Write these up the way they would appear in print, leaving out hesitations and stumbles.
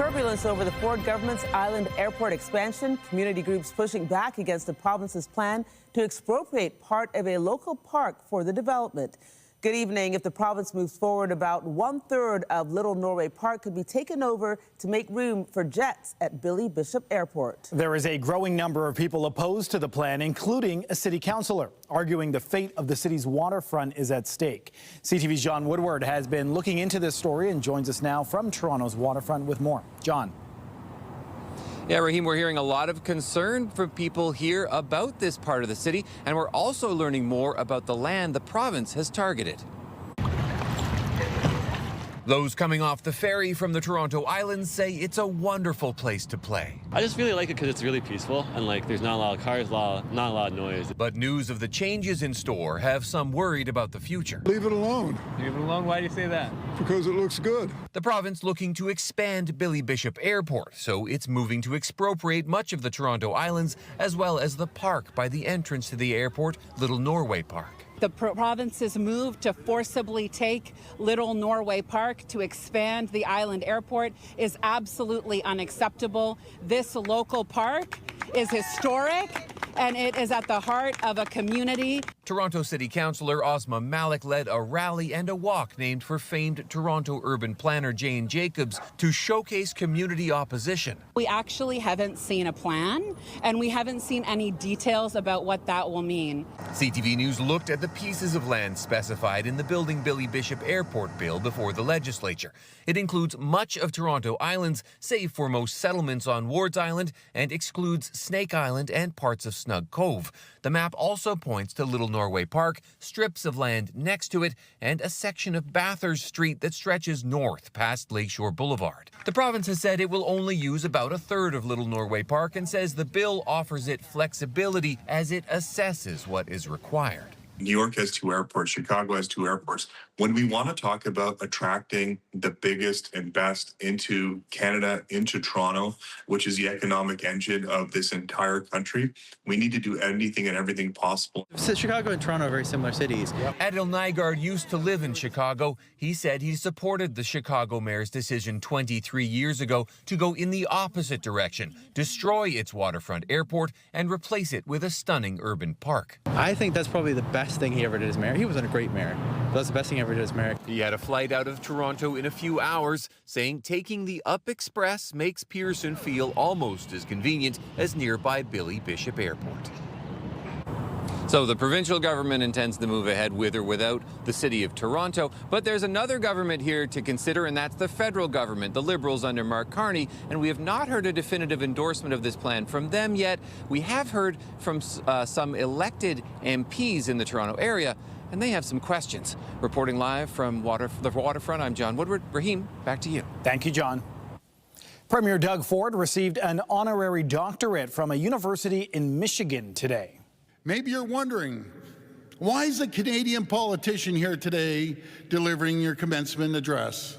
Turbulence over the Ford government's island airport expansion. Community groups pushing back against the province's plan to expropriate part of a local park for the development. Good evening. If the province moves forward, about 1/3 of Little Norway Park could be taken over to make room for jets at Billy Bishop Airport. There is a growing number of people opposed to the plan, including a city councillor, arguing the fate of the city's waterfront is at stake. CTV's John Woodward has been looking into this story and joins us now from Toronto's waterfront with more. John. Yeah, Raheem, we're hearing a lot of concern from people here about this part of the city, and we're also learning more about the land the province has targeted. Those coming off the ferry from the Toronto Islands say it's a wonderful place to play. I just really like it because it's really peaceful and there's not a lot of cars, not a lot of noise. But news of the changes in store have some worried about the future. Leave it alone. Leave it alone? Why do you say that? Because it looks good. The province looking to expand Billy Bishop Airport, so it's moving to expropriate much of the Toronto Islands as well as the park by the entrance to the airport, Little Norway Park. The province's move to forcibly take Little Norway Park to expand the island airport is absolutely unacceptable. This local park is historic and it is at the heart of a community. Toronto City Councillor Osma Malik led a rally and a walk named for famed Toronto urban planner Jane Jacobs to showcase community opposition. We actually haven't seen a plan and we haven't seen any details about what that will mean. CTV News looked at the pieces of land specified in the Building Billy Bishop Airport bill before the legislature. It includes much of Toronto Islands, save for most settlements on Wards Island, and excludes Snake Island and parts of Snug Cove. The map also points to Little Norway Park, strips of land next to it, and a section of Bathurst Street that stretches north past Lakeshore Boulevard. The province has said it will only use about 1/3 of Little Norway Park and says the bill offers it flexibility as it assesses what is required. New York has 2 airports, Chicago has 2 airports. When we want to talk about attracting the biggest and best into Canada, into Toronto, which is the economic engine of this entire country, we need to do anything and everything possible. So Chicago and Toronto are very similar cities. Adil Nygaard used to live in Chicago. He said he supported the Chicago mayor's decision 23 years ago to go in the opposite direction, destroy its waterfront airport and replace it with a stunning urban park. I think that's probably the best thing he ever did as mayor. He wasn't a great mayor. That's the best thing he ever did as mayor. He had a flight out of Toronto in a few hours, saying taking the Up Express makes Pearson feel almost as convenient as nearby Billy Bishop Airport. So the provincial government intends to move ahead with or without the City of Toronto, but there's another government here to consider, and that's the federal government, the Liberals under Mark Carney, and we have not heard a definitive endorsement of this plan from them yet. We have heard from some elected MPs in the Toronto area, and they have some questions. Reporting live from the waterfront, I'm John Woodward. Raheem, back to you. Thank you, John. Premier Doug Ford received an honorary doctorate from a university in Michigan today. Maybe you're wondering, why is a Canadian politician here today delivering your commencement address?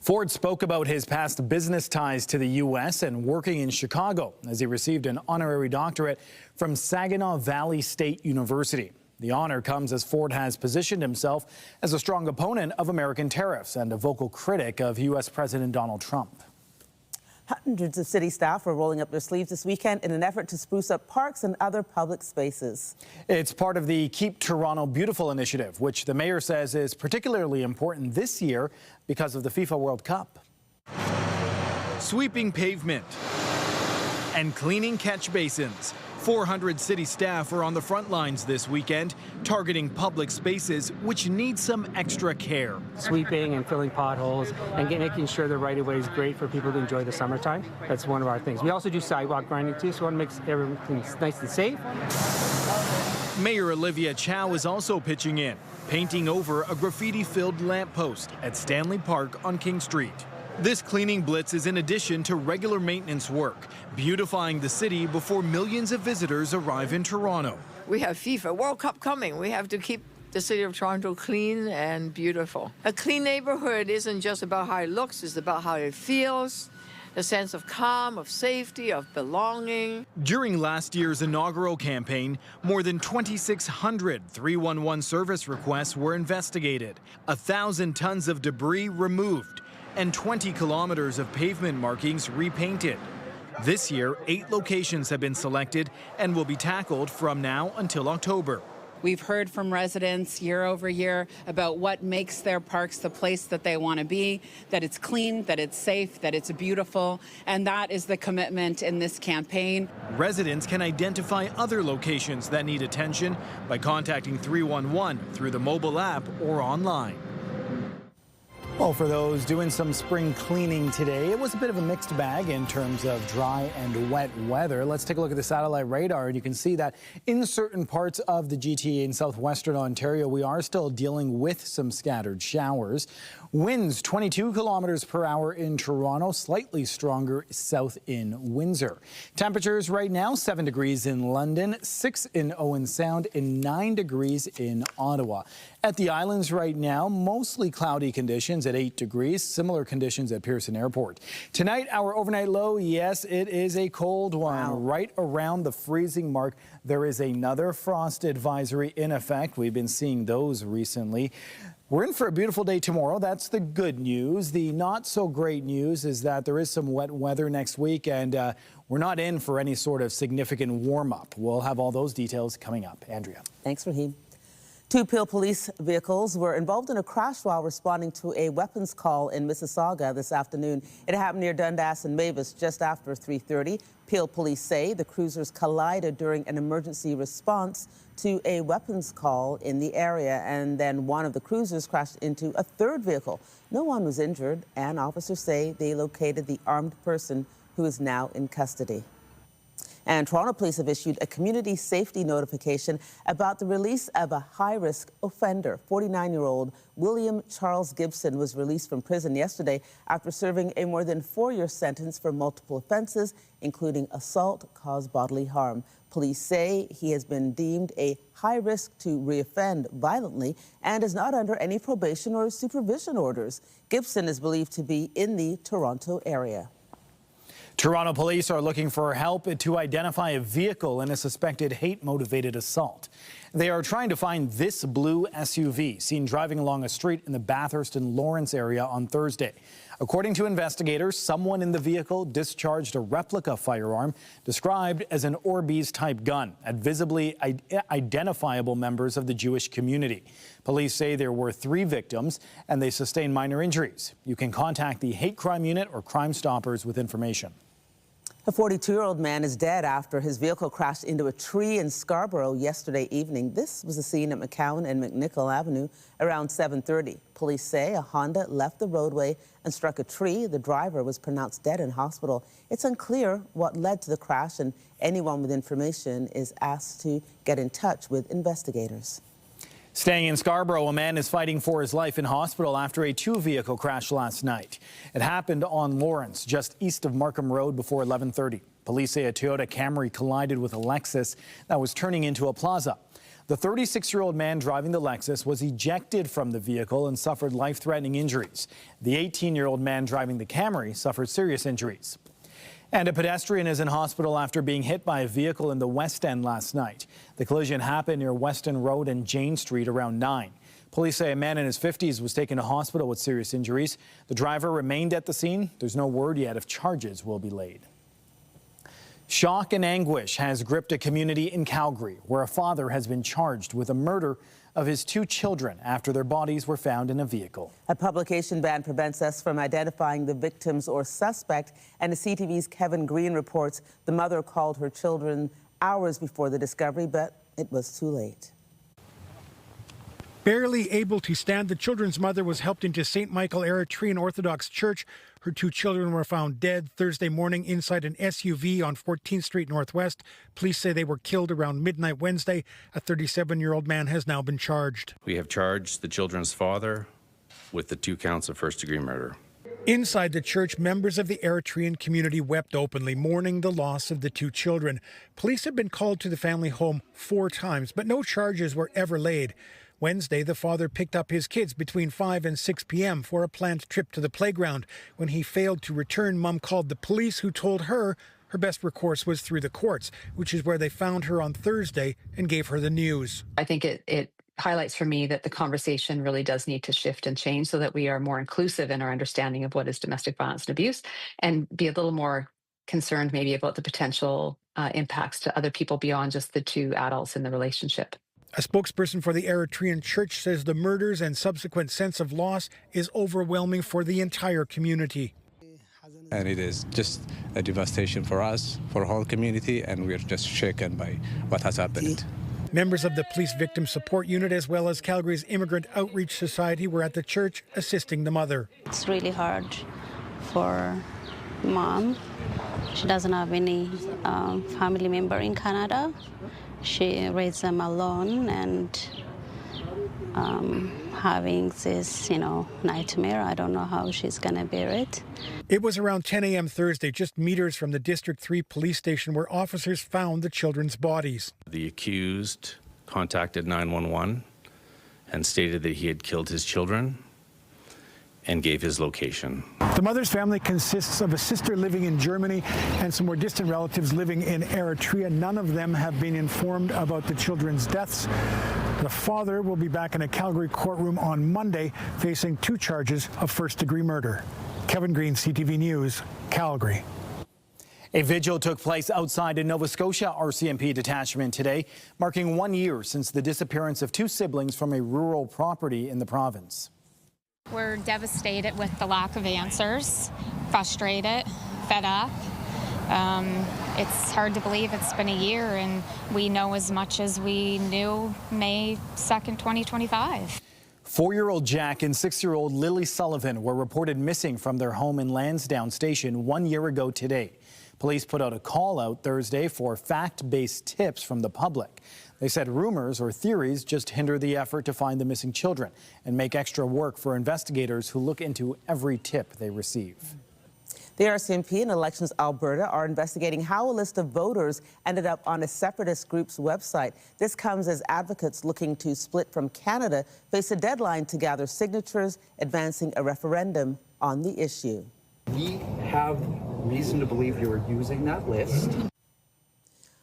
Ford spoke about his past business ties to the U.S. and working in Chicago as he received an honorary doctorate from Saginaw Valley State University. The honor comes as Ford has positioned himself as a strong opponent of American tariffs and a vocal critic of U.S. President Donald Trump. Hundreds of city staff are rolling up their sleeves this weekend in an effort to spruce up parks and other public spaces. It's part of the Keep Toronto Beautiful initiative, which the mayor says is particularly important this year because of the FIFA World Cup. Sweeping pavement and cleaning catch basins. 400 city staff are on the front lines this weekend, targeting public spaces which need some extra care. Sweeping and filling potholes and making sure the right-of-way is great for people to enjoy the summertime. That's one of our things. We also do sidewalk grinding too, so we want to make everything nice and safe. Mayor Olivia Chow is also pitching in, painting over a graffiti-filled lamppost at Stanley Park on King Street. This cleaning blitz is in addition to regular maintenance work, beautifying the city before millions of visitors arrive in Toronto. We have FIFA World Cup coming. We have to keep the city of Toronto clean and beautiful. A clean neighborhood isn't just about how it looks, it's about how it feels, a sense of calm, of safety, of belonging. During last year's inaugural campaign, more than 2,600 311 service requests were investigated, 1,000 tons of debris removed, and 20 kilometers of pavement markings repainted. This year, 8 locations have been selected and will be tackled from now until October. We've heard from residents year over year about what makes their parks the place that they want to be, that it's clean, that it's safe, that it's beautiful, and that is the commitment in this campaign. Residents can identify other locations that need attention by contacting 311 through the mobile app or online. Well, for those doing some spring cleaning today, it was a bit of a mixed bag in terms of dry and wet weather. Let's take a look at the satellite radar, and you can see that in certain parts of the GTA in southwestern Ontario, we are still dealing with some scattered showers. Winds 22 kilometers per hour in Toronto, slightly stronger south in Windsor. Temperatures right now 7 degrees in London, 6 in Owen Sound, and 9 degrees in Ottawa. At the islands right now, mostly cloudy conditions at 8 degrees, similar conditions at Pearson Airport. Tonight, our overnight low, yes, it is a cold one, right around the freezing mark. There is another frost advisory in effect. We've been seeing those recently. We're in for a beautiful day tomorrow. That's the good news. The not so great news is that there is some wet weather next week, and we're not in for any sort of significant warm-up. We'll have all those details coming up. Andrea. Thanks, Raheem. 2 Peel police vehicles were involved in a crash while responding to a weapons call in Mississauga this afternoon. It happened near Dundas and Mavis just after 3:30. Peel police say the cruisers collided during an emergency response to a weapons call in the area, and then one of the cruisers crashed into a third vehicle. No one was injured, and officers say they located the armed person who is now in custody. And Toronto police have issued a community safety notification about the release of a high-risk offender. 49-year-old William Charles Gibson was released from prison yesterday after serving a more than 4-year sentence for multiple offenses, including assault, caused bodily harm. Police say he has been deemed a high risk to reoffend violently and is not under any probation or supervision orders. Gibson is believed to be in the Toronto area. Toronto police are looking for help to identify a vehicle in a suspected hate-motivated assault. They are trying to find this blue SUV seen driving along a street in the Bathurst and Lawrence area on Thursday. According to investigators, someone in the vehicle discharged a replica firearm described as an Orbeez-type gun at visibly identifiable members of the Jewish community. Police say there were 3 victims and they sustained minor injuries. You can contact the Hate Crime Unit or Crime Stoppers with information. A 42-year-old man is dead after his vehicle crashed into a tree in Scarborough yesterday evening. This was the scene at McCowan and McNichol Avenue around 7:30. Police say a Honda left the roadway and struck a tree. The driver was pronounced dead in hospital. It's unclear what led to the crash, and anyone with information is asked to get in touch with investigators. Staying in Scarborough, a man is fighting for his life in hospital after a 2-vehicle crash last night. It happened on Lawrence, just east of Markham Road before 11:30. Police say a Toyota Camry collided with a Lexus that was turning into a plaza. The 36-year-old man driving the Lexus was ejected from the vehicle and suffered life-threatening injuries. The 18-year-old man driving the Camry suffered serious injuries. And a pedestrian is in hospital after being hit by a vehicle in the West End last night. The collision happened near Weston Road and Jane Street around 9. Police say a man in his 50s was taken to hospital with serious injuries. The driver remained at the scene. There's no word yet if charges will be laid. Shock and anguish has gripped a community in Calgary, where a father has been charged with the murder of his 2 children after their bodies were found in a vehicle. A publication ban prevents us from identifying the victims or suspect, and the CTV's Kevin Green reports the mother called her children hours before the discovery, but it was too late. Barely able to stand, the children's mother was helped into St. Michael Eritrean Orthodox Church. Her 2 children were found dead Thursday morning inside an SUV on 14th Street Northwest. Police say they were killed around midnight Wednesday. A 37-year-old man has now been charged. We have charged the children's father with the 2 counts of first-degree murder. Inside the church, members of the Eritrean community wept openly, mourning the loss of the 2 children. Police have been called to the family home 4 times, but no charges were ever laid. Wednesday, the father picked up his kids between 5 and 6 p.m. for a planned trip to the playground. When he failed to return, Mom called the police, who told her her best recourse was through the courts, which is where they found her on Thursday and gave her the news. I think it highlights for me that the conversation really does need to shift and change so that we are more inclusive in our understanding of what is domestic violence and abuse, and be a little more concerned maybe about the potential impacts to other people beyond just the two adults in the relationship. A spokesperson for the Eritrean Church says the murders and subsequent sense of loss is overwhelming for the entire community. And it is just a devastation for us, for the whole community, and we're just shaken by what has happened. Members of the Police Victim Support Unit as well as Calgary's Immigrant Outreach Society were at the church assisting the mother. It's really hard for Mom. She doesn't have any family member in Canada. She raised them alone, and having this, nightmare. I don't know how she's going to bear it. It was around 10 a.m. Thursday, just meters from the District 3 police station where officers found the children's bodies. The accused contacted 911 and stated that he had killed his children and gave his location. The mother's family consists of a sister living in Germany and some more distant relatives living in Eritrea. None of them have been informed about the children's deaths. The father will be back in a Calgary courtroom on Monday, facing 2 charges of first-degree murder. Kevin Green, CTV News, Calgary. A vigil took place outside a Nova Scotia RCMP detachment today, marking 1 year since the disappearance of 2 siblings from a rural property in the province. We're devastated with the lack of answers, frustrated, fed up. It's hard to believe it's been a year, and we know as much as we knew May 2nd, 2025. 4-year-old Jack and 6-year-old Lily Sullivan were reported missing from their home in Lansdowne Station 1 year ago today. Police put out a call out Thursday for fact-based tips from the public. They said rumors or theories just hinder the effort to find the missing children and make extra work for investigators who look into every tip they receive. The RCMP and Elections Alberta are investigating how a list of voters ended up on a separatist group's website. This comes as advocates looking to split from Canada face a deadline to gather signatures, advancing a referendum on the issue. We have reason to believe you are using that list.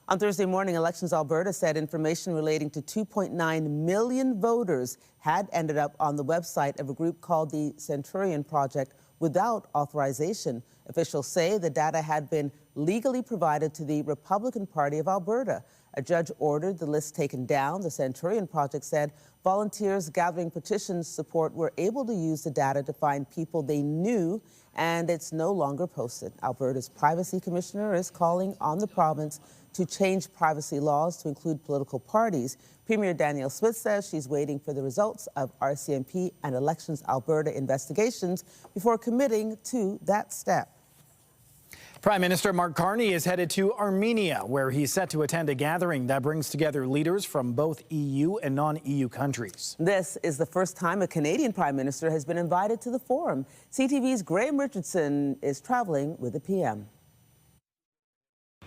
On Thursday morning, Elections Alberta said information relating to 2.9 million voters had ended up on the website of a group called the Centurion Project without authorization. Officials say the data had been legally provided to the Republican Party of Alberta. A judge ordered the list taken down. The Centurion Project said volunteers gathering petition support were able to use the data to find people they knew, and it's no longer posted. Alberta's Privacy Commissioner is calling on the province to change privacy laws to include political parties. Premier Danielle Smith says she's waiting for the results of RCMP and Elections Alberta investigations before committing to that step. Prime Minister Mark Carney is headed to Armenia, where he's set to attend a gathering that brings together leaders from both EU and non-EU countries. This is the first time a Canadian Prime Minister has been invited to the forum. CTV's Graham Richardson is traveling with the PM.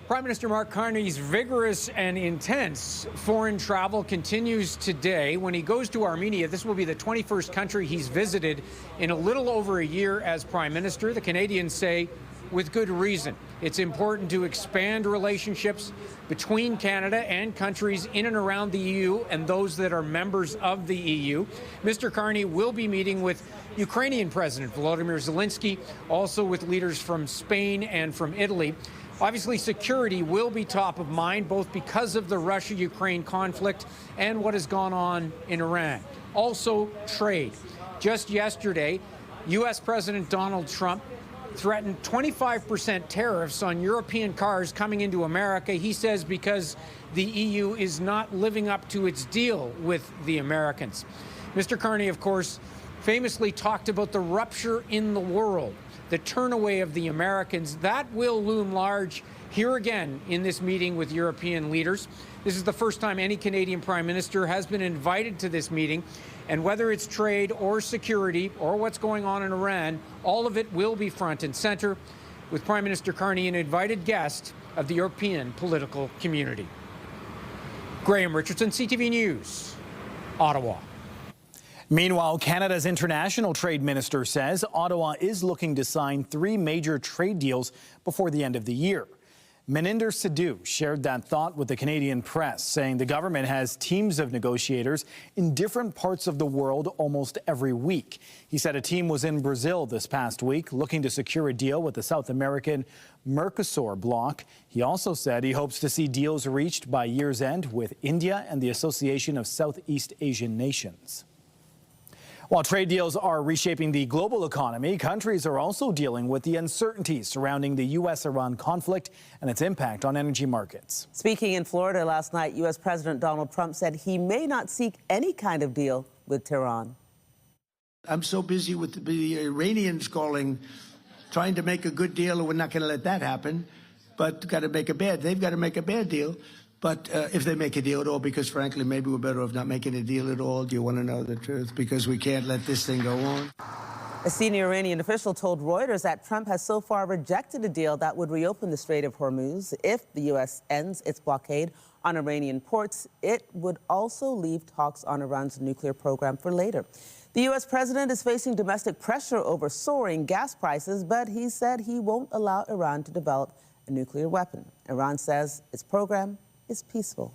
Prime Minister Mark Carney's vigorous and intense foreign travel continues today. When he goes to Armenia, this will be the 21st country he's visited in a little over a year as Prime Minister. The Canadians say with good reason. It's important to expand relationships between Canada and countries in and around the EU and those that are members of the EU. Mr. Carney will be meeting with Ukrainian President Volodymyr Zelensky, also with leaders from Spain and from Italy. Obviously, security will be top of mind, both because of the Russia-Ukraine conflict and what has gone on in Iran. Also, trade. Just yesterday, U.S. President Donald Trump threatened 25% tariffs on European cars coming into America, he says, because the EU is not living up to its deal with the Americans. Mr. Carney, of course, famously talked about the rupture in the world, the turnaway of the Americans. That will loom large here again in this meeting with European leaders. This is the first time any Canadian Prime Minister has been invited to this meeting. And whether it's trade or security or what's going on in Iran, all of it will be front and center, with Prime Minister Carney an invited guest of the European political community. Graham Richardson, CTV News, Ottawa. Meanwhile, Canada's international trade minister says Ottawa is looking to sign 3 major trade deals before the end of the year. Maninder Sidhu shared that thought with the Canadian press, saying the government has teams of negotiators in different parts of the world almost every week. He said a team was in Brazil this past week looking to secure a deal with the South American Mercosur bloc. He also said he hopes to see deals reached by year's end with India and the Association of Southeast Asian Nations. While trade deals are reshaping the global economy, countries are also dealing with the uncertainties surrounding the U.S.-Iran conflict and its impact on energy markets. Speaking in Florida last night, U.S. President Donald Trump said he may not seek any kind of deal with Tehran. I'm so busy with the Iranians trying to make a good deal, and we're not going to let that happen. But they've got to make a bad deal. But if they make a deal at all, because frankly, maybe we're better off not making a deal at all. Do you want to know the truth? Because we can't let this thing go on. A senior Iranian official told Reuters that Trump has so far rejected a deal that would reopen the Strait of Hormuz. If the U.S. ends its blockade on Iranian ports, it would also leave talks on Iran's nuclear program for later. The U.S. president is facing domestic pressure over soaring gas prices, but he said he won't allow Iran to develop a nuclear weapon. Iran says its program is peaceful.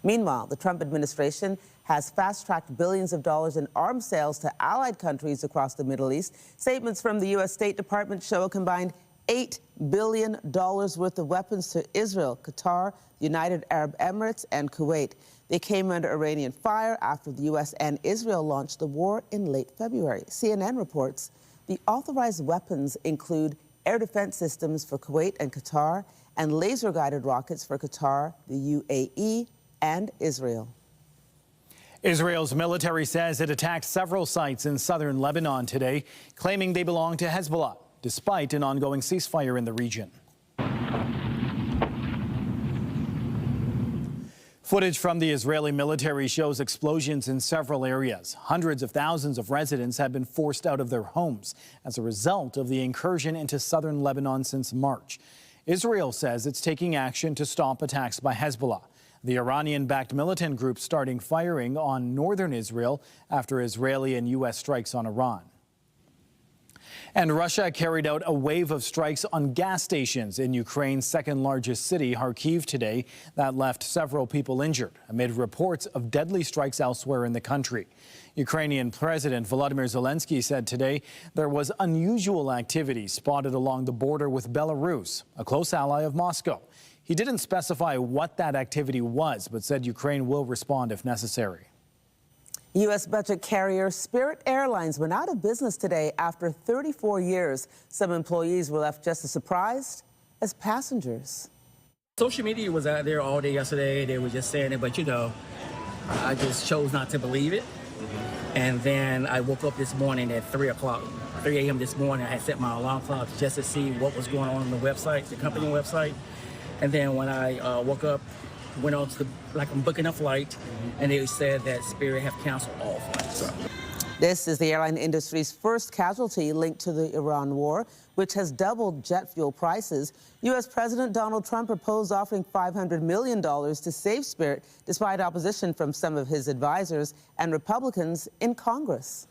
Meanwhile, the Trump administration has fast-tracked billions of dollars in arms sales to allied countries across the Middle East. Statements from the U.S. State Department show a combined $8 billion worth of weapons to Israel, Qatar, the United Arab Emirates, and Kuwait. They came under Iranian fire after the U.S. and Israel launched the war in late February. CNN reports the authorized weapons include air defense systems for Kuwait and Qatar, and laser-guided rockets for Qatar, the UAE, and Israel. Israel's military says it attacked several sites in southern Lebanon today, claiming they belong to Hezbollah, despite an ongoing ceasefire in the region. Footage from the Israeli military shows explosions in several areas. Hundreds of thousands of residents have been forced out of their homes as a result of the incursion into southern Lebanon since March. Israel says it's taking action to stop attacks by Hezbollah, the Iranian-backed militant group starting firing on northern Israel after Israeli and U.S. strikes on Iran. And Russia carried out a wave of strikes on gas stations in Ukraine's second-largest city, Kharkiv, today that left several people injured amid reports of deadly strikes elsewhere in the country. Ukrainian President Volodymyr Zelensky said today there was unusual activity spotted along the border with Belarus, a close ally of Moscow. He didn't specify what that activity was, but said Ukraine will respond if necessary. U.S. budget carrier Spirit Airlines went out of business today after 34 years. Some employees were left just as surprised as passengers. Social media was out there all day yesterday. They were just saying it, but I just chose not to believe it. And then I woke up this morning at 3 a.m. this morning. I had set my alarm clock just to see what was going on the website, the company website. And then when I woke up, went on to I'm booking a flight, and they said that Spirit have canceled all flights. This is the airline industry's first casualty linked to the Iran war, which has doubled jet fuel prices. U.S. President Donald Trump proposed offering $500 million to save Spirit, despite opposition from some of his advisors and Republicans in Congress.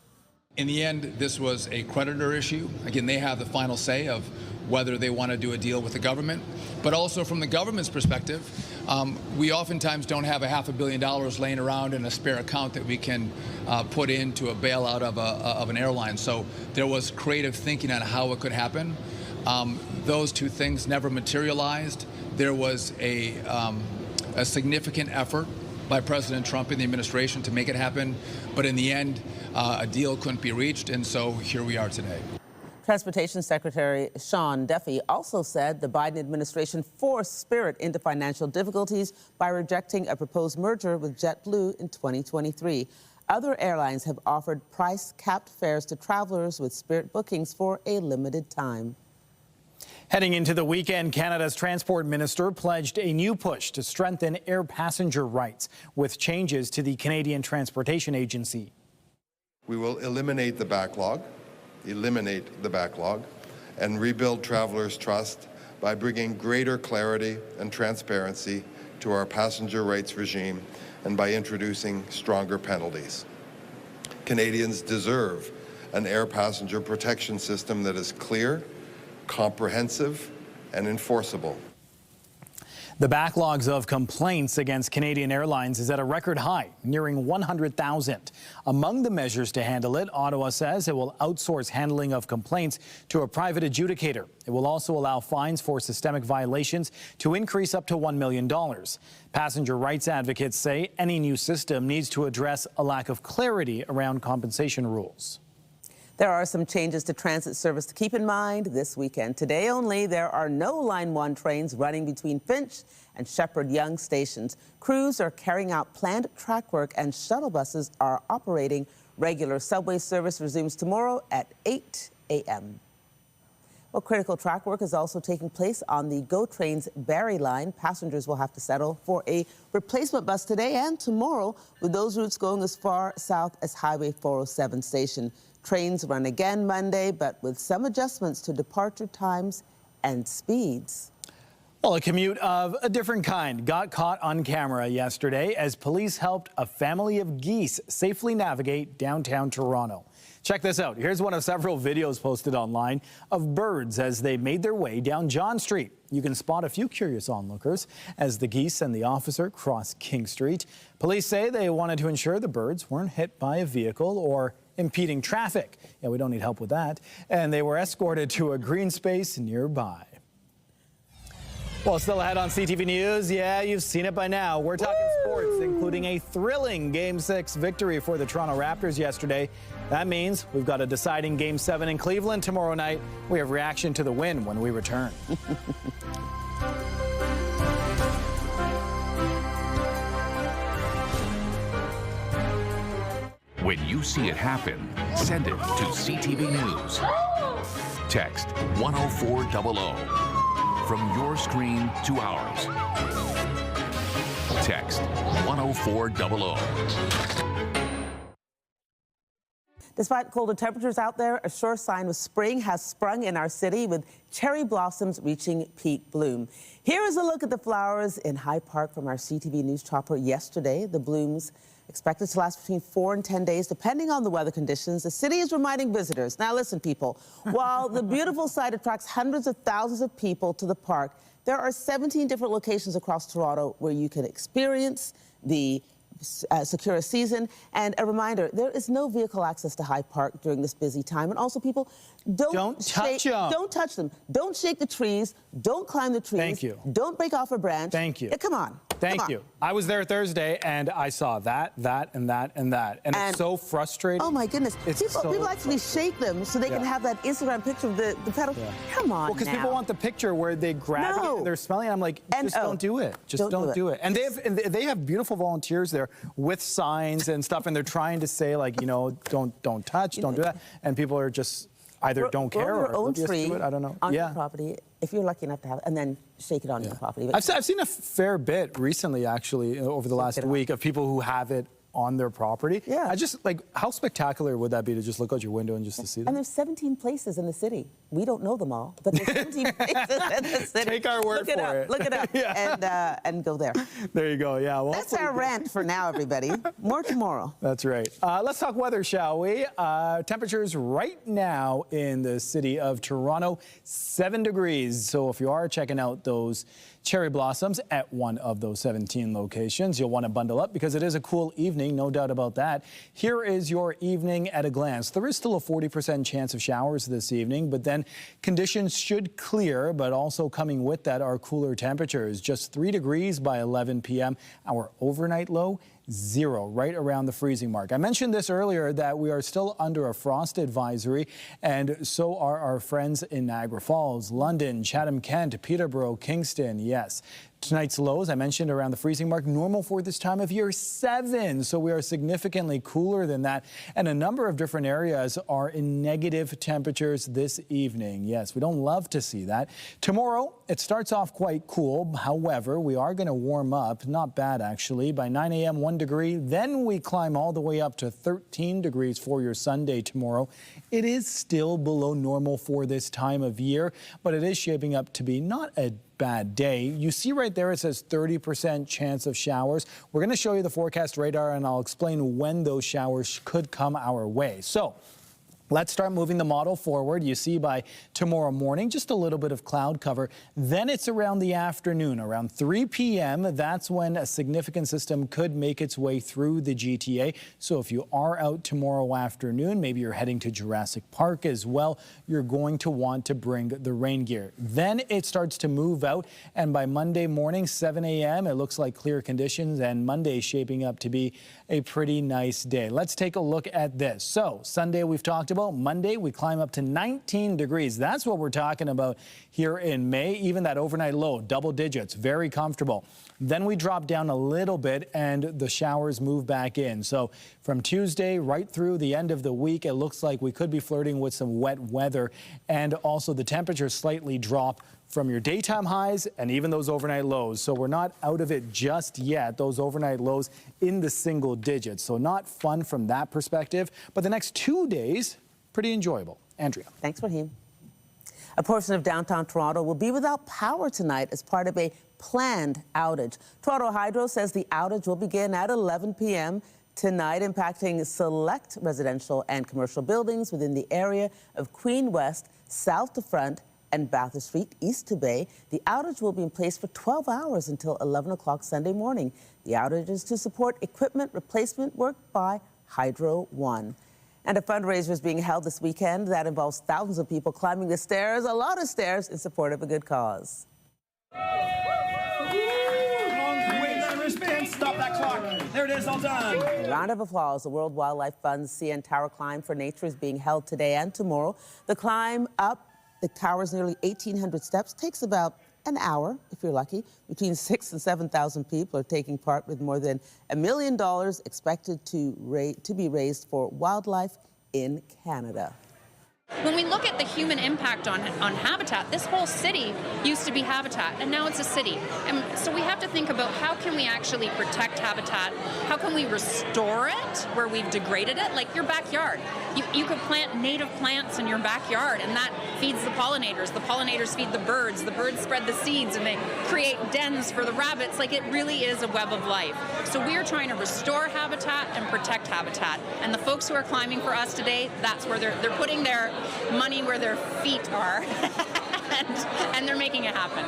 In the end, this was a creditor issue. Again, they have the final say of whether they want to do a deal with the government. But also from the government's perspective, we oftentimes don't have $500 million laying around in a spare account that we can put into a bailout of an airline. So there was creative thinking on how it could happen. Those two things never materialized. There was a significant effort by President Trump and the administration to make it happen. But in the end, a deal couldn't be reached, and so here we are today. Transportation Secretary Sean Duffy also said the Biden administration forced Spirit into financial difficulties by rejecting a proposed merger with JetBlue in 2023. Other airlines have offered price-capped fares to travelers with Spirit bookings for a limited time. Heading into the weekend, Canada's Transport Minister pledged a new push to strengthen air passenger rights with changes to the Canadian Transportation Agency. We will eliminate the backlog, and rebuild travelers' trust by bringing greater clarity and transparency to our passenger rights regime and by introducing stronger penalties. Canadians deserve an air passenger protection system that is clear, comprehensive, and enforceable. The backlogs of complaints against Canadian Airlines is at a record high, nearing 100,000. Among the measures to handle it, Ottawa says it will outsource handling of complaints to a private adjudicator. It will also allow fines for systemic violations to increase up to $1 million. Passenger rights advocates say any new system needs to address a lack of clarity around compensation rules. There are some changes to transit service to keep in mind this weekend. Today only, there are no Line 1 trains running between Finch and Shepherd Young stations. Crews are carrying out planned track work and shuttle buses are operating. Regular subway service resumes tomorrow at 8 a.m. Well, critical track work is also taking place on the GO Train's Barrie line. Passengers will have to settle for a replacement bus today and tomorrow, with those routes going as far south as Highway 407 station. Trains run again Monday, but with some adjustments to departure times and speeds. Well, a commute of a different kind got caught on camera yesterday as police helped a family of geese safely navigate downtown Toronto. Check this out. Here's one of several videos posted online of birds as they made their way down John Street. You can spot a few curious onlookers as the geese and the officer cross King Street. Police say they wanted to ensure the birds weren't hit by a vehicle or impeding traffic. Yeah, we don't need help with that. And they were escorted to a green space nearby. Well, still ahead on CTV News. Yeah, you've seen it by now. We're talking sports, including a thrilling Game 6 victory for the Toronto Raptors yesterday. That means we've got a deciding Game 7 in Cleveland tomorrow night. We have reaction to the win when we return. When you see it happen, send it to CTV News. Text 10400 from your screen to ours. Text 10400. Despite colder temperatures out there, a sure sign of spring has sprung in our city with cherry blossoms reaching peak bloom. Here is a look at the flowers in High Park from our CTV News chopper yesterday. The blooms expected to last between 4 and 10 days, depending on the weather conditions. The city is reminding visitors. Now listen, people, while the beautiful site attracts hundreds of thousands of people to the park, there are 17 different locations across Toronto where you can experience the Sakura season. And a reminder, there is no vehicle access to High Park during this busy time. And also, people, don't touch them. Don't touch them. Don't shake the trees. Don't climb the trees. Thank you. Don't break off a branch. Thank you. Yeah, come on. Thank you. I was there Thursday, and I saw that, and that, and that. And it's so frustrating. Oh, my goodness. People actually shake them so they can have that Instagram picture of the petal. Yeah. Come on, well, because people want the picture where they grab it and they're smelling it. I'm like, just don't do it. Just don't do it. And they have beautiful volunteers there with signs and stuff, and they're trying to say, like, you know, don't touch, don't do that. And people are just either don't care or oblivious to it. I don't know. On your property, if you're lucky enough to have it, and then shake it on your property. I've seen a fair bit recently, actually, over the last week of people who have it on their property. Yeah. I just, like, how spectacular would that be to just look out your window and just to see them? And there's 17 places in the city. We don't know them all, but there's 17 places in the city. Take our word for it. Look it up and go there. There you go, yeah. Well, that's our rant for now, everybody. More tomorrow. That's right. Let's talk weather, shall we? Temperatures right now in the city of Toronto, 7 degrees. So if you are checking out those cherry blossoms at one of those 17 locations, you'll want to bundle up because it is a cool evening, no doubt about that. Here is your evening at a glance. There is still a 40% chance of showers this evening, but then conditions should clear, but also coming with that are cooler temperatures. Just 3 degrees by 11 p.m. Our overnight low, 0, right around the freezing mark. I mentioned this earlier that we are still under a frost advisory, and so are our friends in Niagara Falls, London, Chatham-Kent, Peterborough, Kingston. Yes. Tonight's lows, I mentioned, around the freezing mark, normal for this time of year, 7. So we are significantly cooler than that. And a number of different areas are in negative temperatures this evening. Yes, we don't love to see that. Tomorrow, it starts off quite cool. However, we are going to warm up, not bad actually, by 9 a.m. 1 degree. Then we climb all the way up to 13 degrees for your Sunday tomorrow. It is still below normal for this time of year, but it is shaping up to be not a bad day. You see right there it says 30% chance of showers. We're going to show you the forecast radar and I'll explain when those showers could come our way. So Let's start moving the model forward. You see by tomorrow morning, just a little bit of cloud cover. Then it's around the afternoon, around 3 p.m. That's when a significant system could make its way through the GTA. So if you are out tomorrow afternoon, maybe you're heading to Jurassic Park as well, you're going to want to bring the rain gear. Then it starts to move out, and by Monday morning, 7 a.m., it looks like clear conditions, and Monday is shaping up to be a pretty nice day. Let's take a look at this. So Sunday we've talked about. Monday, we climb up to 19 degrees. That's what we're talking about here in May. Even that overnight low, double digits, very comfortable. Then we drop down a little bit and the showers move back in. So from Tuesday right through the end of the week, it looks like we could be flirting with some wet weather, and also the temperatures slightly drop from your daytime highs and even those overnight lows. So we're not out of it just yet. Those overnight lows in the single digits. So not fun from that perspective. But the next 2 days, pretty enjoyable. Andrea. Thanks, Raheem. A portion of downtown Toronto will be without power tonight as part of a planned outage. Toronto Hydro says the outage will begin at 11 p.m. tonight, impacting select residential and commercial buildings within the area of Queen West, south to Front, and Bathurst Street, east to Bay. The outage will be in place for 12 hours until 11 o'clock Sunday morning. The outage is to support equipment replacement work by Hydro One. And a fundraiser is being held this weekend that involves thousands of people climbing the stairs, a lot of stairs, in support of a good cause. Stop that clock. There it is, all done. A round of applause. The World Wildlife Fund's CN Tower Climb for Nature is being held today and tomorrow. The climb up the tower's nearly 1,800 steps takes about an hour, if you're lucky. Between 6,000 and 7,000 people are taking part, with more than $1 million expected to be raised for wildlife in Canada. When we look at the human impact on habitat, this whole city used to be habitat, and now it's a city. And so we have to think about how can we actually protect habitat? How can we restore it where we've degraded it? Like your backyard. You could plant native plants in your backyard, and that feeds the pollinators. The pollinators feed the birds spread the seeds, and they create dens for the rabbits. Like, it really is a web of life. So we are trying to restore habitat and protect habitat. And the folks who are climbing for us today, that's where they're putting their money where their feet are, and they're making it happen.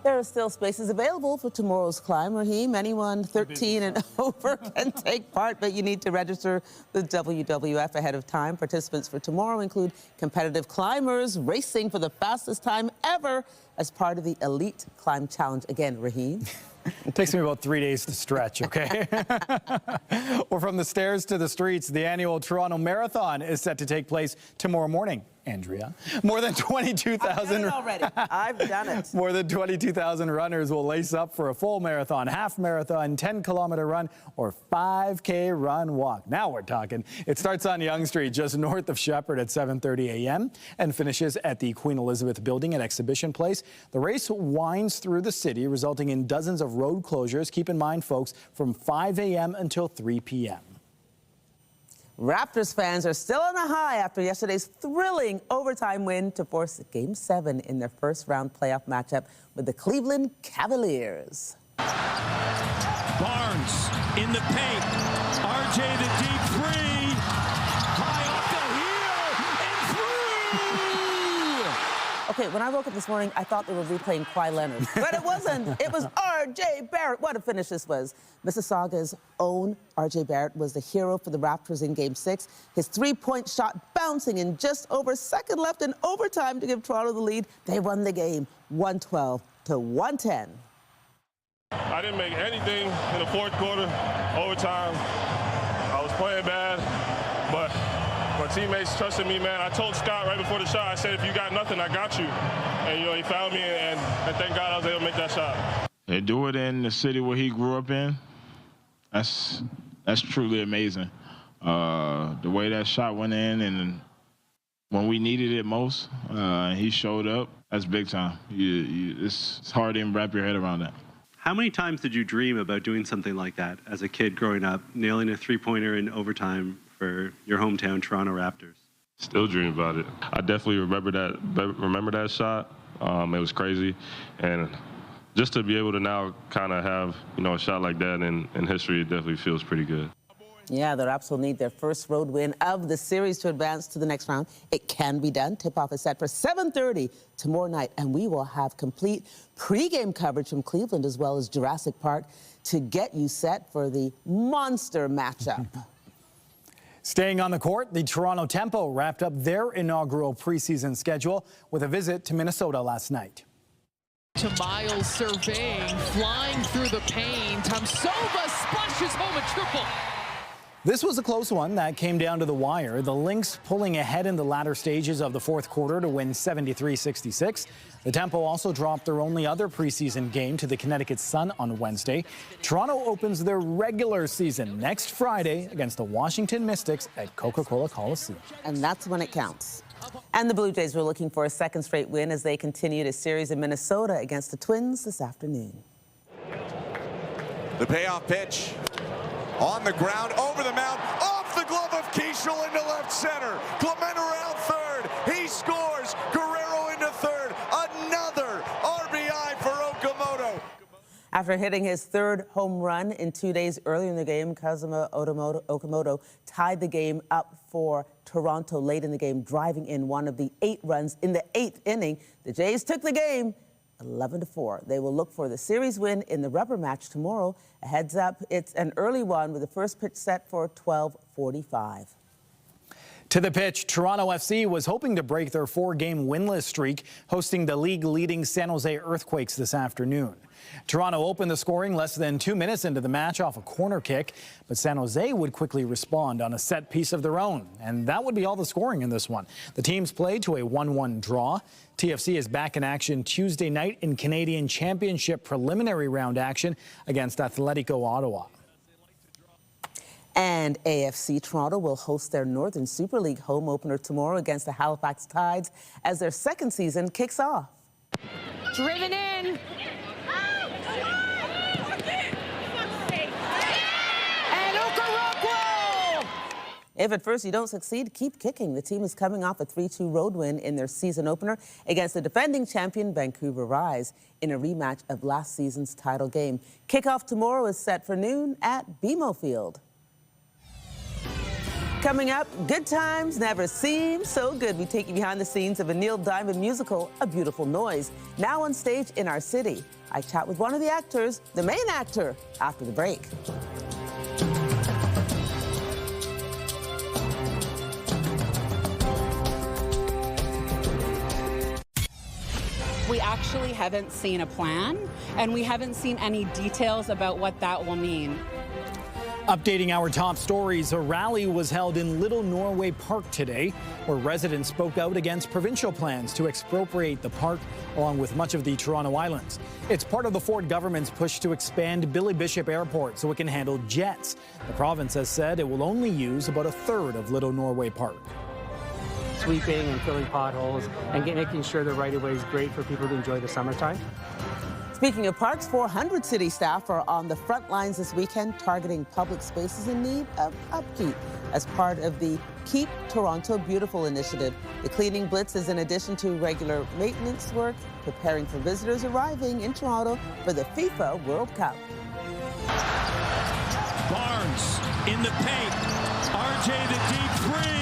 There are still spaces available for tomorrow's climb, Raheem. Anyone 13 and over can take part, but you need to register with WWF ahead of time. Participants for tomorrow include competitive climbers racing for the fastest time ever as part of the Elite Climb Challenge. Again, Raheem. It takes me about 3 days to stretch, okay? Well, from the stairs to the streets, the annual Toronto Marathon is set to take place tomorrow morning. Andrea, more than 22,000. I've done it already. I've done it. More than 22,000 runners will lace up for a full marathon, half marathon, 10-kilometer run, or 5K run walk. Now we're talking. It starts on Yonge Street, just north of Shepherd, at 7:30 a.m. and finishes at the Queen Elizabeth Building at Exhibition Place. The race winds through the city, resulting in dozens of road closures. Keep in mind, folks, from 5 a.m. until 3 p.m. Raptors fans are still on a high after yesterday's thrilling overtime win to force Game 7 in their first-round playoff matchup with the Cleveland Cavaliers. Barnes in the paint. RJ the deep three. High off the heel and through. Okay, when I woke up this morning, I thought they were replaying Kawhi Leonard, but it wasn't. It was R.J. Barrett. What a finish this was. Mississauga's own R.J. Barrett was the hero for the Raptors in Game 6. His three-point shot bouncing in just over a second left in overtime to give Toronto the lead. They won the game 112 to 110. I didn't make anything in the fourth quarter, overtime. I was playing bad, but my teammates trusted me, man. I told Scott right before the shot, I said, if you got nothing, I got you. And, he found me, and thank God I was able to make that shot. They do it in the city where he grew up in. That's truly amazing. The way that shot went in, and when we needed it most, he showed up. That's big time. It's hard to even wrap your head around that. How many times did you dream about doing something like that as a kid growing up, nailing a three-pointer in overtime for your hometown Toronto Raptors? Still dream about it. I definitely remember that shot. It was crazy, and just to be able to now kind of have a shot like that in history, it definitely feels pretty good. Yeah, they'll absolutely need their first road win of the series to advance to the next round. It can be done. Tip-off is set for 7:30 tomorrow night, and we will have complete pre-game coverage from Cleveland as well as Jurassic Park to get you set for the monster matchup. Staying on the court, the Toronto Tempo wrapped up their inaugural preseason schedule with a visit to Minnesota last night. To Miles surveying, flying through the paint. Tamsova splashes home a triple. This was a close one that came down to the wire. The Lynx pulling ahead in the latter stages of the fourth quarter to win 73-66. The Tempo also dropped their only other preseason game to the Connecticut Sun on Wednesday. Toronto opens their regular season next Friday against the Washington Mystics at Coca-Cola Coliseum. And that's when it counts. And the Blue Jays were looking for a second straight win as they continued a series in Minnesota against the Twins this afternoon. The payoff pitch. On the ground, over the mound, off the glove of Keishel into left center. Clement around third. He scores. Guerrero into third. Another RBI for Okamoto. After hitting his third home run in 2 days earlier in the game, Kazuma Okamoto tied the game up for Toronto late in the game, driving in one of the 8 runs in the 8th inning. The Jays took the game 11-4. They will look for the series win in the rubber match tomorrow. A heads up, it's an early one with the first pitch set for 12:45. To the pitch, Toronto FC was hoping to break their 4-game winless streak, hosting the league-leading San Jose Earthquakes this afternoon. Toronto opened the scoring less than 2 minutes into the match off a corner kick, but San Jose would quickly respond on a set piece of their own, and that would be all the scoring in this one. The teams played to a 1-1 draw. TFC is back in action Tuesday night in Canadian Championship preliminary round action against Atletico Ottawa. And AFC Toronto will host their Northern Super League home opener tomorrow against the Halifax Tides as their second season kicks off. Driven in. If at first you don't succeed, keep kicking. The team is coming off a 3-2 road win in their season opener against the defending champion Vancouver Rise in a rematch of last season's title game. Kickoff tomorrow is set for noon at BMO Field. Coming up, good times never seem so good. We take you behind the scenes of a Neil Diamond musical, A Beautiful Noise, now on stage in our city. I chat with one of the actors, the main actor, after the break. We actually haven't seen a plan, and we haven't seen any details about what that will mean. Updating our top stories, a rally was held in Little Norway Park today, where residents spoke out against provincial plans to expropriate the park, along with much of the Toronto Islands. It's part of the Ford government's push to expand Billy Bishop Airport so it can handle jets. The province has said it will only use about a third of Little Norway Park. Sweeping and filling potholes and making sure the right-of-way is great for people to enjoy the summertime. Speaking of parks, 400 city staff are on the front lines this weekend targeting public spaces in need of upkeep as part of the Keep Toronto Beautiful initiative. The cleaning blitz is in addition to regular maintenance work, preparing for visitors arriving in Toronto for the FIFA World Cup. Barnes in the paint. RJ the deep three.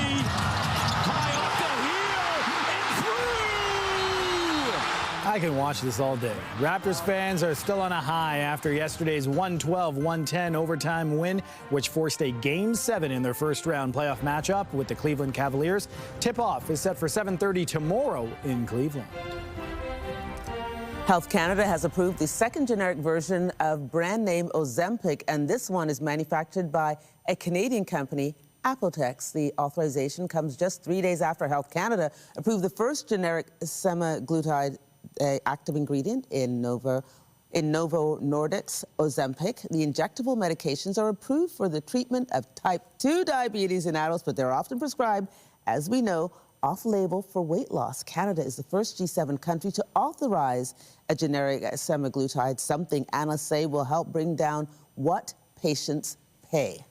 I can watch this all day. Raptors fans are still on a high after yesterday's 112-110 overtime win, which forced a Game 7 in their first-round playoff matchup with the Cleveland Cavaliers. Tip-off is set for 7:30 tomorrow in Cleveland. Health Canada has approved the second generic version of brand name Ozempic, and this one is manufactured by a Canadian company, Apotex. The authorization comes just 3 days after Health Canada approved the first generic semaglutide active ingredient in Novo Nordisk's Ozempic. The injectable medications are approved for the treatment of type 2 diabetes in adults, but they're often prescribed, as we know, off-label for weight loss. Canada is the first G7 country to authorize a generic semaglutide, something analysts say will help bring down what patients pay.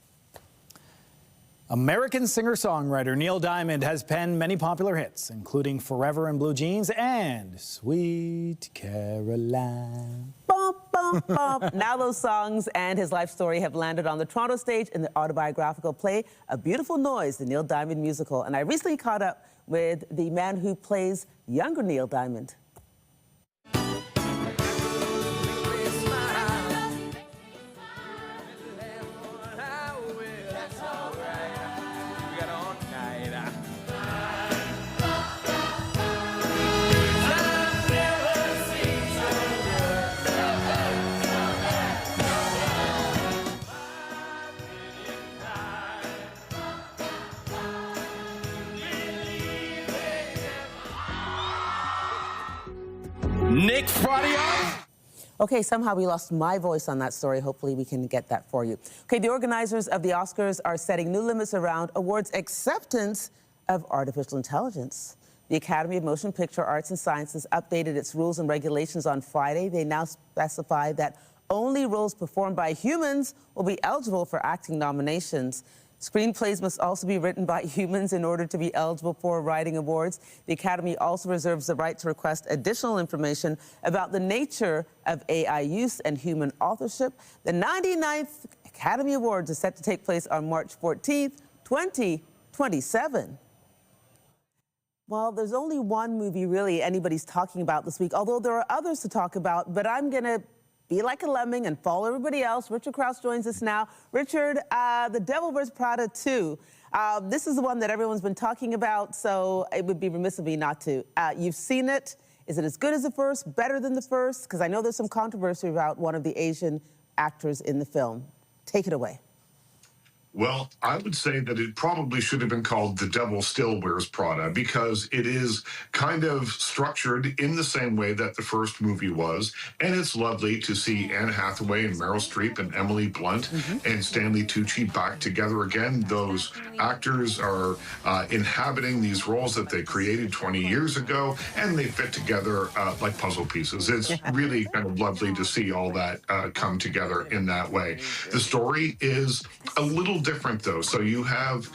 American singer-songwriter Neil Diamond has penned many popular hits, including Forever in Blue Jeans and Sweet Caroline. Bum, bum. bum, bum. Now those songs and his life story have landed on the Toronto stage in the autobiographical play A Beautiful Noise, the Neil Diamond musical. And I recently caught up with the man who plays younger Neil Diamond. Nick Fradion. Okay, somehow we lost my voice on that story. Hopefully we can get that for you. Okay, the organizers of the Oscars are setting new limits around awards acceptance of artificial intelligence. The Academy of Motion Picture Arts and Sciences updated its rules and regulations on Friday. They now specify that only roles performed by humans will be eligible for acting nominations. Screenplays must also be written by humans in order to be eligible for writing awards. The Academy also reserves the right to request additional information about the nature of AI use and human authorship. The 99th Academy Awards is set to take place on March 14th, 2027. Well, there's only one movie really anybody's talking about this week, although there are others to talk about, but I'm going to be like a lemming and follow everybody else. Richard Krause joins us now. Richard, The Devil Wears Prada 2. This is the one that everyone's been talking about, so it would be remiss of me not to. You've seen it. Is it as good as the first, better than the first? Because I know there's some controversy about one of the Asian actors in the film. Take it away. Well, I would say that it probably should have been called The Devil Still Wears Prada, because it is kind of structured in the same way that the first movie was. And it's lovely to see Anne Hathaway and Meryl Streep and Emily Blunt and Stanley Tucci back together again. Those actors are inhabiting these roles that they created 20 years ago, and they fit together like puzzle pieces. It's really kind of lovely to see all that come together in that way. The story is a little different, though. So you have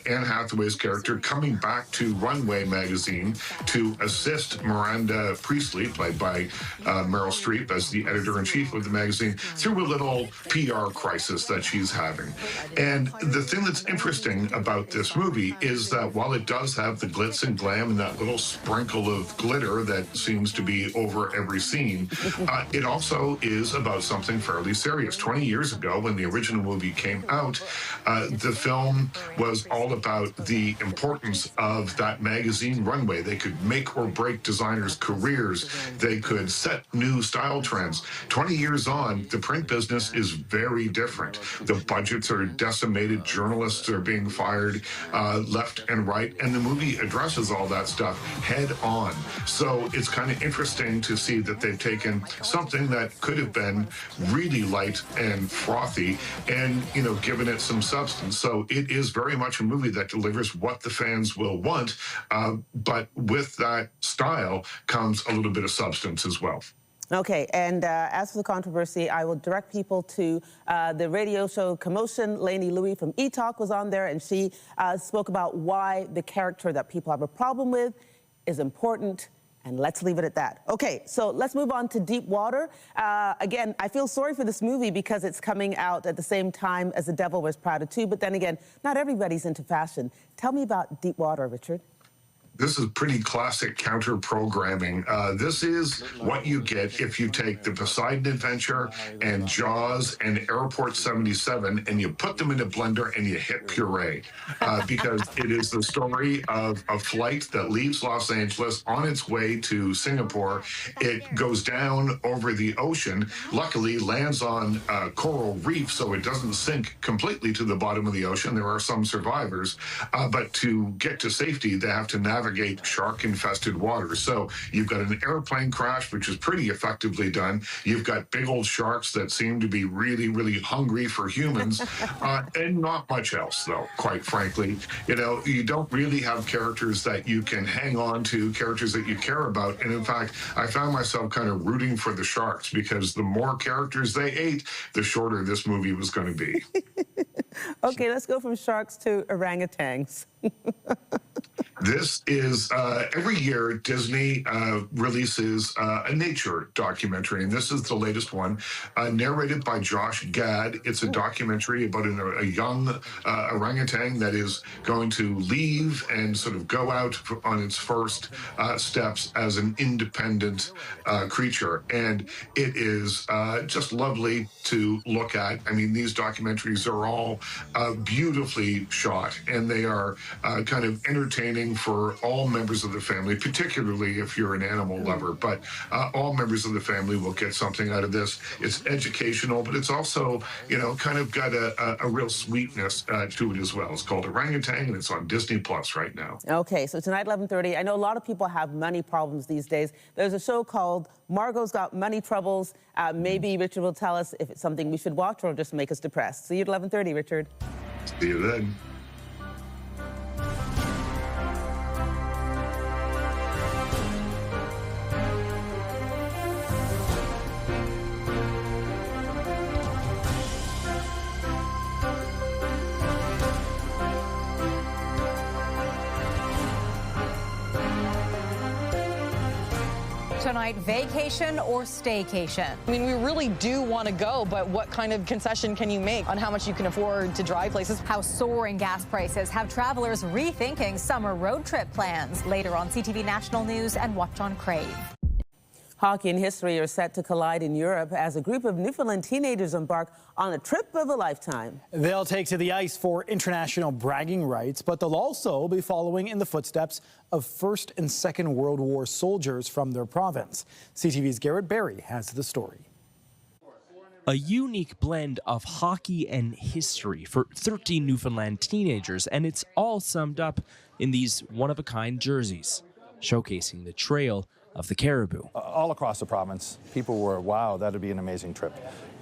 Anne Hathaway's character coming back to Runway magazine to assist Miranda Priestley, played by Meryl Streep, as the editor-in-chief of the magazine, through a little PR crisis that she's having. And the thing that's interesting about this movie is that while it does have the glitz and glam and that little sprinkle of glitter that seems to be over every scene, it also is about something fairly serious. 20 years ago, when the original movie came out, the film was all about the importance of that magazine Runway. They could make or break designers' careers. They could set new style trends. 20 years on, the print business is very different. The budgets are decimated. Journalists are being fired left and right. And the movie addresses all that stuff head on. So it's kind of interesting to see that they've taken something that could have been really light and frothy and, you know, given it some substance. So it is very much a movie that delivers what the fans will want, but with that style comes a little bit of substance as well. Okay, and as for the controversy, I will direct people to the radio show Commotion. Lainey Louie from E-Talk was on there, and she spoke about why the character that people have a problem with is important. And let's leave it at that. Okay, so let's move on to Deep Water. Again, I feel sorry for this movie because it's coming out at the same time as The Devil Wears Prada 2, but then again, not everybody's into fashion. Tell me about Deep Water, Richard. This is pretty classic counter-programming. This is what you get if you take the Poseidon Adventure and Jaws and Airport 77 and you put them in a blender and you hit puree. Because it is the story of a flight that leaves Los Angeles on its way to Singapore. It goes down over the ocean, luckily lands on coral reef so it doesn't sink completely to the bottom of the ocean. There are some survivors, but to get to safety, they have to navigate shark-infested waters. So you've got an airplane crash, which is pretty effectively done. You've got big old sharks that seem to be really, really hungry for humans, and not much else, though, quite frankly. You know, you don't really have characters that you can hang on to, characters that you care about. And in fact, I found myself kind of rooting for the sharks because the more characters they ate, the shorter this movie was going to be. Okay, let's go from sharks to orangutans. This is every year Disney releases a nature documentary, and this is the latest one, narrated by Josh Gad. It's a documentary about a young orangutan that is going to leave and sort of go out on its first steps as an independent creature. And it is just lovely to look at. I mean, these documentaries are all beautifully shot, and they are kind of entertaining for all members of the family, particularly if you're an animal lover. But all members of the family will get something out of this. It's educational, but it's also, you know, kind of got a real sweetness to it as well. It's called Orangutan, and it's on Disney Plus right now. Okay, so tonight, 11:30. I know a lot of people have money problems these days. There's a show called Margot's Got Money Troubles. Maybe Richard will tell us if it's something we should watch or just make us depressed. See you at 11:30, Richard. See you then. Tonight, vacation or staycation? I mean, we really do want to go, but what kind of concession can you make on how much you can afford to drive places? How soaring gas prices have travelers rethinking summer road trip plans. Later on CTV National News and Watch on Crave. Hockey and history are set to collide in Europe as a group of Newfoundland teenagers embark on a trip of a lifetime. They'll take to the ice for international bragging rights, but they'll also be following in the footsteps of First and Second World War soldiers from their province. CTV's Garrett Berry has the story. A unique blend of hockey and history for 13 Newfoundland teenagers, and it's all summed up in these one-of-a-kind jerseys, showcasing the trail of the Caribou. All across the province, people were, wow, that'd be an amazing trip.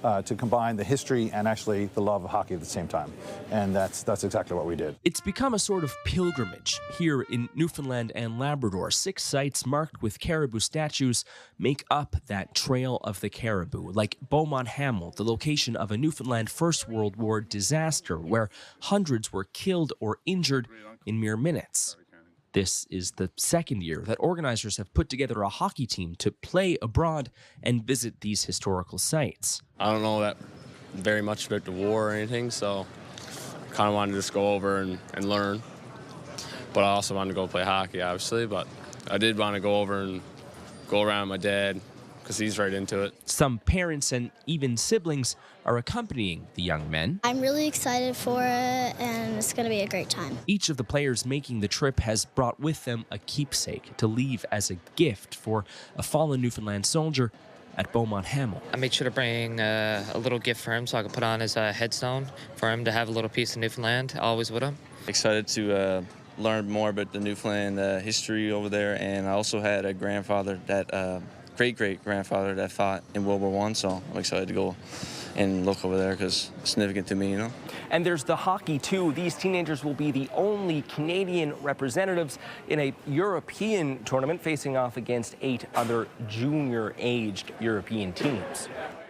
To combine the history and actually the love of hockey at the same time. And that's exactly what we did. It's become a sort of pilgrimage here in Newfoundland and Labrador. 6 sites marked with caribou statues make up that trail of the Caribou, like Beaumont Hamel, the location of a Newfoundland First World War disaster where hundreds were killed or injured in mere minutes. This is the second year that organizers have put together a hockey team to play abroad and visit these historical sites. I don't know that very much about the war or anything, so I kind of wanted to just go over and learn. But I also wanted to go play hockey, obviously, but I did want to go over and go around with my dad because he's right into it. Some parents and even siblings are accompanying the young men. I'm really excited for it, and it's going to be a great time. Each of the players making the trip has brought with them a keepsake to leave as a gift for a fallen Newfoundland soldier at Beaumont Hamel. I made sure to bring a little gift for him so I could put on his headstone for him to have a little piece of Newfoundland always with him. Excited to learn more about the Newfoundland history over there, and I also had a grandfather that great-great-grandfather that fought in World War I, so I'm excited to go and look over there because it's significant to me, you know. And there's the hockey, too. These teenagers will be the only Canadian representatives in a European tournament, facing off against 8 other junior-aged European teams.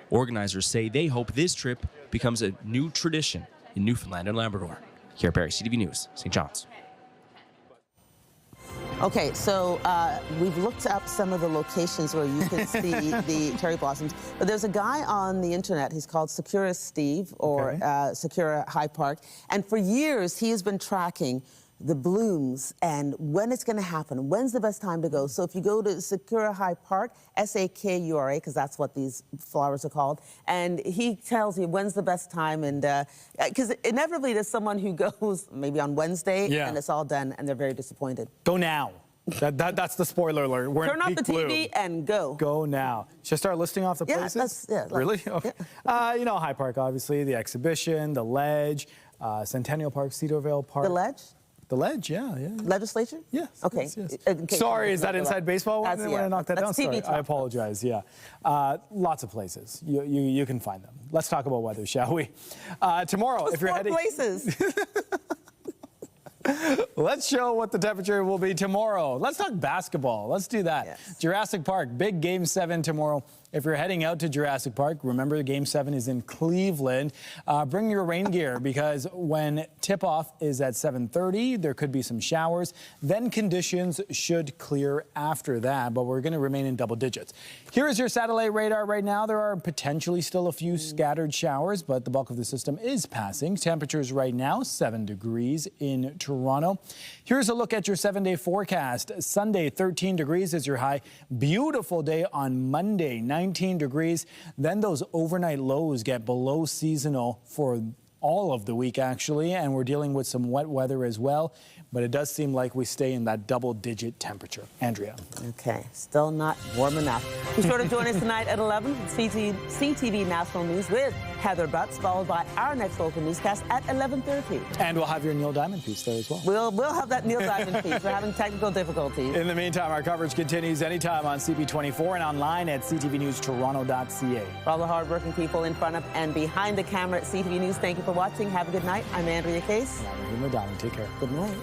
Organizers say they hope this trip becomes a new tradition in Newfoundland and Labrador. Here at Barrie, CTV News, St. John's. Okay, so we've looked up some of the locations where you can see the cherry blossoms, but there's a guy on the internet, he's called Sakura Steve, or Sakura High Park, and for years he has been tracking the blooms and when it's going to happen, when's the best time to go. So if you go to Sakura High Park, S-A-K-U-R-A, because that's what these flowers are called, and he tells you when's the best time, and because inevitably there's someone who goes maybe on Wednesday and it's all done and they're very disappointed. Go now. That's the spoiler alert. We're Turn off the TV bloom. And go. Go now. Should I start listing off the places? Really? Okay. You know, High Park, obviously, the exhibition, the Ledge, Centennial Park, Cedarvale Park. The Ledge? The Ledge, yeah. Legislature? Yes. Okay. Yes. Sorry, is that inside baseball? When I knocked that down? Sorry, I apologize, yeah. Lots of places. You can find them. Let's talk about weather, shall we? Tomorrow, if you're heading... places. Let's show what the temperature will be tomorrow. Let's talk basketball. Let's do that. Jurassic Park, big Game 7 tomorrow If you're heading out to Jurassic Park, remember Game 7 is in Cleveland. Bring your rain gear because when tip-off is at 7:30, there could be some showers. Then conditions should clear after that, but we're going to remain in double digits. Here is your satellite radar right now. There are potentially still a few scattered showers, but the bulk of the system is passing. Temperatures right now, 7 degrees in Toronto. Here's a look at your 7-day forecast. Sunday, 13 degrees is your high. Beautiful day on Monday, 19 degrees. Then those overnight lows get below seasonal for all of the week, actually, and we're dealing with some wet weather as well. But it does seem like we stay in that double-digit temperature. Andrea. Okay, still not warm enough. Be sure to join us tonight at 11 with CTV National News with Heather Butts, followed by our next local newscast at 11:30. And we'll have your Neil Diamond piece there as well. We'll have that Neil Diamond piece. We're having technical difficulties. In the meantime, our coverage continues anytime on CP24 and online at ctvnewstoronto.ca. For all the hardworking people in front of and behind the camera at CTV News, thank you for watching. Have a good night. I'm Andrea Case. And I'm Neil Diamond. Take care. Good night.